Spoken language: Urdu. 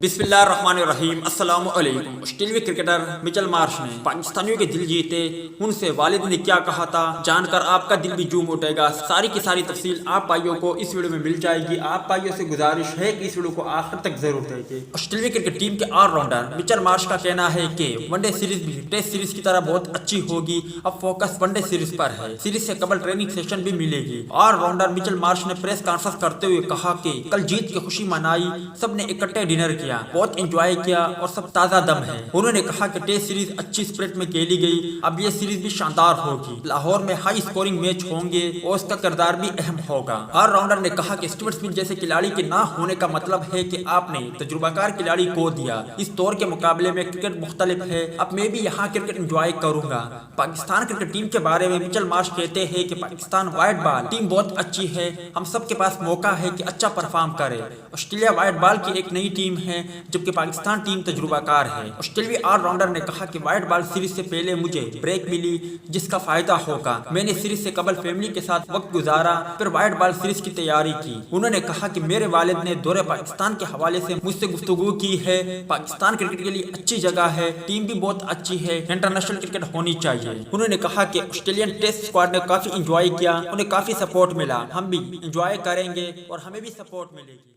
بسم اللہ الرحمن الرحیم۔ السلام علیکم۔ آسٹریلوی کرکٹر مچل مارش نے پاکستانیوں کے دل جیتے، ان سے والد نے کیا کہا تھا جان کر آپ کا دل بھی جھوم اٹھے گا۔ ساری کی ساری تفصیل آپ بھائیوں کو اس ویڈیو میں مل جائے گی۔ آپ بھائیوں سے گزارش ہے کہ اس ویڈیو کو آخر تک ضرور دیکھیں۔ آسٹریلوی کرکٹ ٹیم کے آل راؤنڈر مچل مارش کا کہنا ہے کہ ون ڈے سیریز بھی ٹیسٹ سیریز کی طرح بہت اچھی ہوگی، اب فوکس ون ڈے سیریز پر ہے، سیریز سے قبل ٹریننگ سیشن بھی ملے گی۔ آل راؤنڈر مچل مارش نے پریس کانفرنس کرتے ہوئے کہا کہ کل جیت کی خوشی منائی، سب نے اکٹھے ڈنر کیا، بہت انجوائے کیا اور سب تازہ دم ہے۔ انہوں نے کہا کہ ٹیسٹ سیریز اچھی اسپرٹ میں کھیلی گئی، اب یہ سیریز بھی شاندار ہوگی، لاہور میں ہائی اسکورنگ میچ ہوں گے اور اس کا کردار بھی اہم ہوگا۔ آل راؤنڈر نے کہا کہ اسٹیو اسمتھ جیسے کھلاڑی کے نہ ہونے کا مطلب ہے کہ آپ نے تجربہ کار کھلاڑی کو دیا، اس دور کے مقابلے میں کرکٹ مختلف ہے، اب میں بھی یہاں کرکٹ انجوائے کروں گا۔ پاکستان کرکٹ ٹیم کے بارے میں مچل مارش کہتے ہیں کہ پاکستان وائٹ بال ٹیم بہت اچھی ہے، ہم سب کے پاس موقع ہے کہ اچھا پرفارم کرے۔ آسٹریلیا وائٹ بال کی ایک نئی ٹیم ہے جبکہ پاکستان ٹیم تجربہ کار ہے۔ آسٹریلوی آل راؤنڈر نے کہا کہ وائٹ بال سیریز سے پہلے مجھے بریک ملی جس کا فائدہ ہوگا، میں نے سیریز سے قبل فیملی کے ساتھ وقت گزارا، پھر وائٹ بال سیریز کی تیاری کی۔ انہوں نے کہا کہ میرے والد نے دورے پاکستان کے حوالے سے مجھ سے گفتگو کی ہے، پاکستان کرکٹ کے لیے اچھی جگہ ہے، ٹیم بھی بہت اچھی ہے، انٹرنیشنل کرکٹ ہونی چاہیے۔ انہوں نے کہا کہ آسٹریلین ٹیسٹ اسکواڈ نے کافی انجوائے کیا، انہیں کافی سپورٹ ملا، ہم بھی انجوائے کریں گے اور ہمیں بھی سپورٹ ملے گی۔